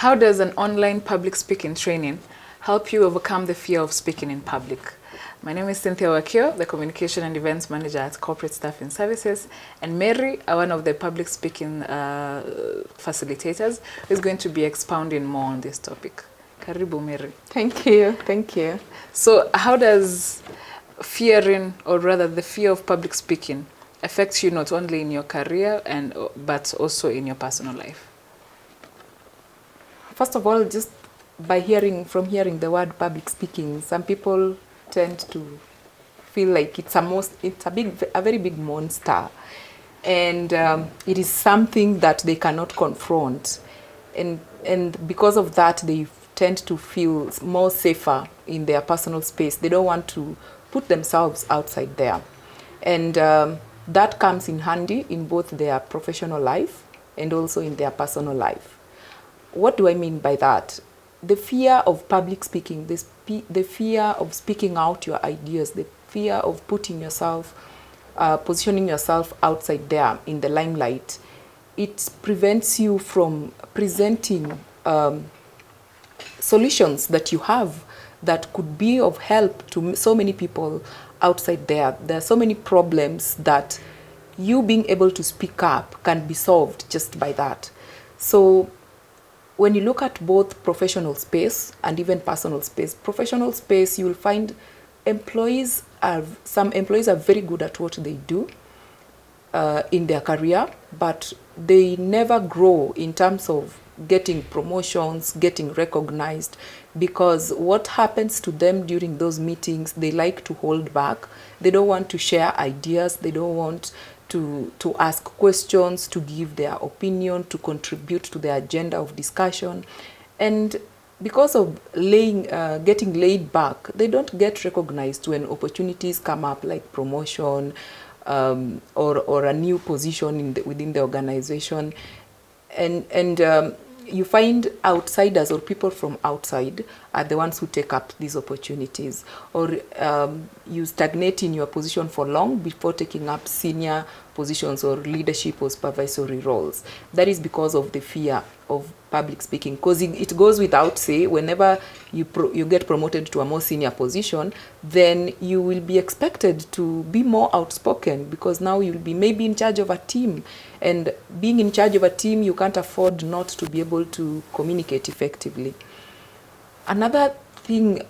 How does an online public speaking training help you overcome the fear of speaking in public? My name is Cynthia Wakio, the Communication and Events Manager at Corporate Staffing Services, and Mary, one of the public speaking facilitators, is going to be expounding more on this topic. Karibu, Mary. Thank you. Thank you. So how does fearing, or rather the fear of public speaking, affect you not only in your career but also in your personal life? First of all, just by hearing the word public speaking, some people tend to feel like it's a very big monster, and it is something that they cannot confront, and because of that they tend to feel more safer in their personal space. They don't want to put themselves outside there, and that comes in handy in both their professional life and also in their personal life. What do I mean by that? The fear of public speaking, the fear of speaking out your ideas, the fear of putting yourself, positioning yourself outside there in the limelight, it prevents you from presenting solutions that you have that could be of help to so many people outside there. There are so many problems that you being able to speak up can be solved just by that. So when you look at both professional space and even personal space, professional space, you will find some employees are very good at what they do in their career, but they never grow in terms of getting promotions, getting recognized, because what happens to them during those meetings, they like to hold back. They don't want to share ideas. They don't want to ask questions, to give their opinion, to contribute to the agenda of discussion. And because of getting laid back, they don't get recognized when opportunities come up, like promotion or a new position within the organization. And you find outsiders or people from outside are the ones who take up these opportunities, or you stagnate in your position for long before taking up senior positions or leadership or supervisory roles. That is because of the fear of public speaking, because it goes without say, whenever you get promoted to a more senior position, then you will be expected to be more outspoken, because now you'll be maybe in charge of a team, and being in charge of a team, you can't afford not to be able to communicate effectively. Another thing,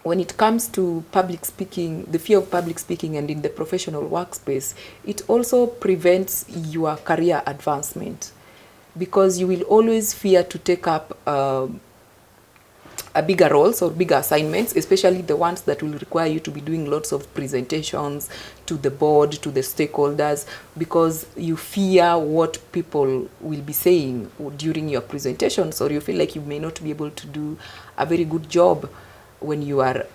when it comes to public speaking, the fear of public speaking and in the professional workspace, it also prevents your career advancement, because you will always fear to take up bigger roles or bigger assignments, especially the ones that will require you to be doing lots of presentations to the board, to the stakeholders, because you fear what people will be saying during your presentations, or you feel like you may not be able to do a very good job when you are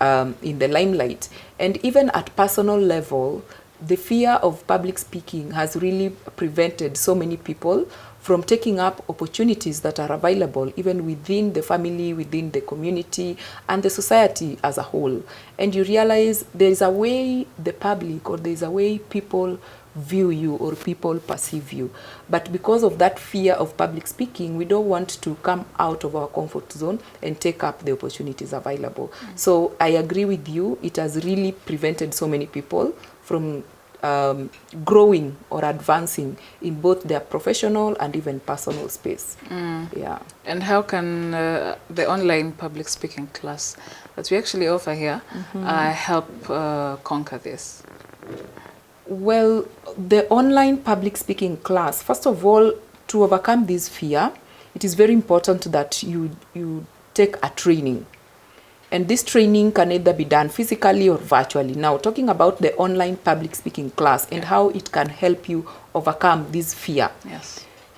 in the limelight. And even at personal level, the fear of public speaking has really prevented so many people from taking up opportunities that are available even within the family, within the community, and the society as a whole. And you realize there is a way the public, or there is a way people view you or people perceive you. But because of that fear of public speaking, we don't want to come out of our comfort zone and take up the opportunities available. So I agree with you. It has really prevented so many people from growing or advancing in both their professional and even personal space. Yeah. And how can the online public speaking class that we actually offer here help conquer this? Well, the online public speaking class, first of all, to overcome this fear, it is very important that you take a training. And this training can either be done physically or virtually. Now, talking about the online public speaking class and how it can help you overcome this fear,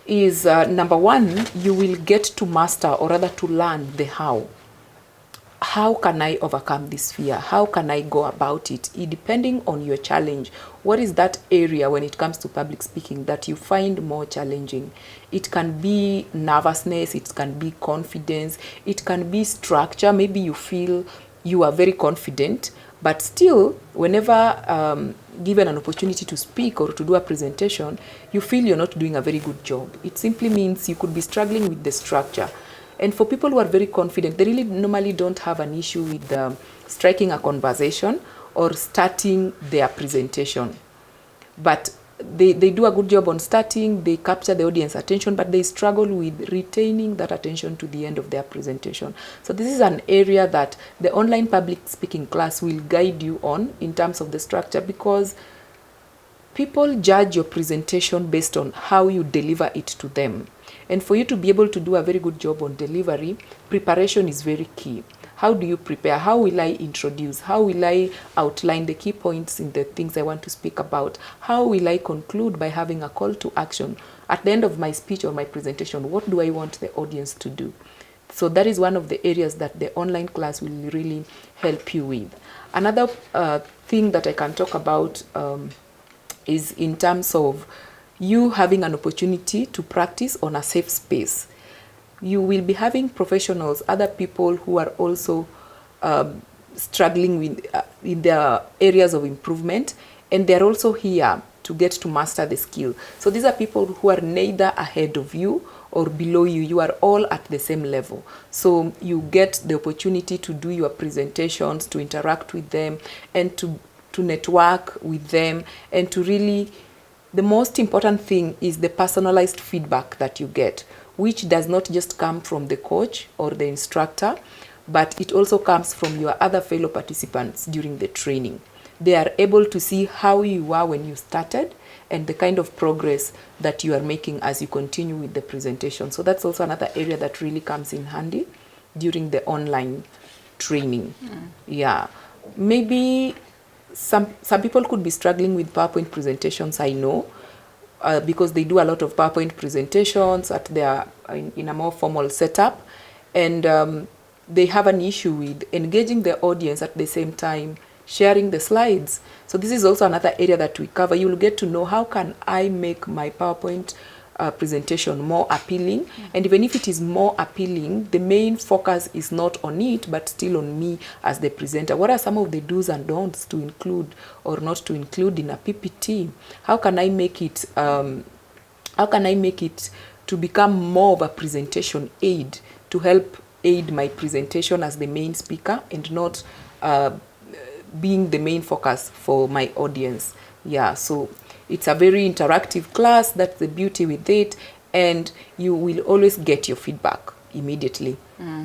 is number one, you will get to master, or rather to learn the how. How can I overcome this fear? How can I go about it? Depending on your challenge, what is that area when it comes to public speaking that you find more challenging? It can be nervousness, it can be confidence, it can be structure. Maybe you feel you are very confident, but still, whenever given an opportunity to speak or to do a presentation, you feel you're not doing a very good job. It simply means you could be struggling with the structure. And for people who are very confident, they really normally don't have an issue with striking a conversation or starting their presentation. But they do a good job on starting, they capture the audience attention, but they struggle with retaining that attention to the end of their presentation. So this is an area that the online public speaking class will guide you on in terms of the structure, because people judge your presentation based on how you deliver it to them. And for you to be able to do a very good job on delivery, preparation is very key. How do you prepare? How will I introduce? How will I outline the key points in the things I want to speak about? How will I conclude by having a call to action? At the end of my speech or my presentation, what do I want the audience to do? So that is one of the areas that the online class will really help you with. Another thing that I can talk about is in terms of you having an opportunity to practice on a safe space. You will be having professionals, other people who are also struggling with in their areas of improvement, and they're also here to get to master the skill. So these are people who are neither ahead of you or below you. You are all at the same level. So you get the opportunity to do your presentations, to interact with them, and to network with them, and to really, the most important thing is the personalized feedback that you get, which does not just come from the coach or the instructor, but it also comes from your other fellow participants during the training. They are able to see how you are when you started and the kind of progress that you are making as you continue with the presentation. So that's also another area that really comes in handy during the online training. Yeah, maybe some people could be struggling with PowerPoint presentations, I know, because they do a lot of PowerPoint presentations at their in a more formal setup, and they have an issue with engaging the audience at the same time sharing the slides. So this is also another area that we cover. You will get to know, how can I make my PowerPoint presentation more appealing? And even if it is more appealing, the main focus is not on it, but still on me as the presenter. What are some of the do's and don'ts to include or not to include in a PPT? How can I make it to become more of a presentation aid, to help aid my presentation as the main speaker and not being the main focus for my audience? Yeah, so it's a very interactive class. That's the beauty with it, and you will always get your feedback immediately.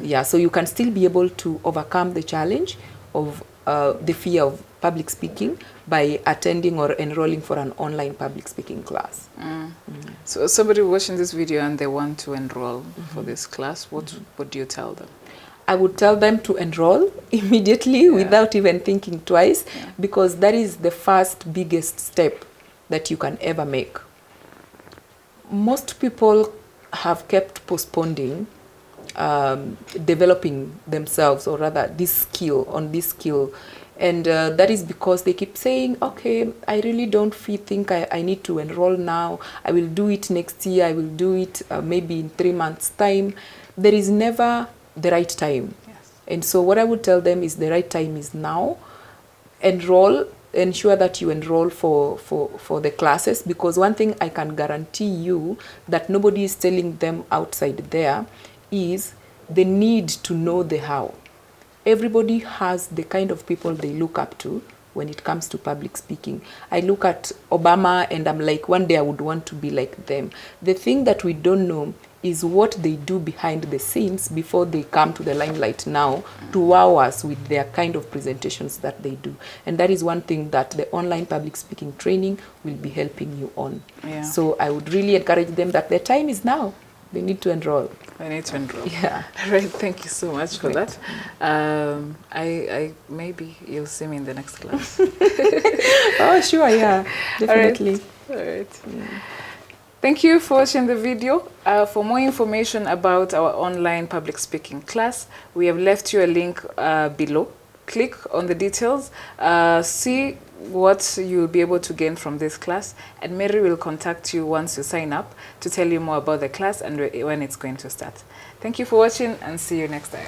Yeah, so you can still be able to overcome the challenge of the fear of public speaking by attending or enrolling for an online public speaking class. So somebody watching this video and they want to enroll for this class, what do you tell them? I would tell them to enroll immediately without even thinking twice, because that is the first biggest step that you can ever make. Most people have kept postponing developing themselves, or rather this skill, and that is because they keep saying, okay, I really don't think I need to enroll now, I will do it next year, I will do it maybe in 3 months time. There is never the right time. And so what I would tell them is the right time is now. Enroll, ensure that you enroll for the classes, because one thing I can guarantee you that nobody is telling them outside there is the need to know the how. Everybody has the kind of people they look up to when it comes to public speaking. I look at Obama and I'm like, one day I would want to be like them. The thing that we don't know is what they do behind the scenes before they come to the limelight now to wow us with their kind of presentations that they do. And that is one thing that the online public speaking training will be helping you on. So I would really encourage them that the time is now. They need to enroll. I need to enroll. Yeah. All right. Thank you so much for that. I maybe you'll see me in the next class. Oh, sure. Yeah, definitely. All right. Thank you for watching the video. For more information about our online public speaking class, we have left you a link below. Click on the details, see what you'll be able to gain from this class, and Mary will contact you once you sign up to tell you more about the class and when it's going to start. Thank you for watching, and see you next time.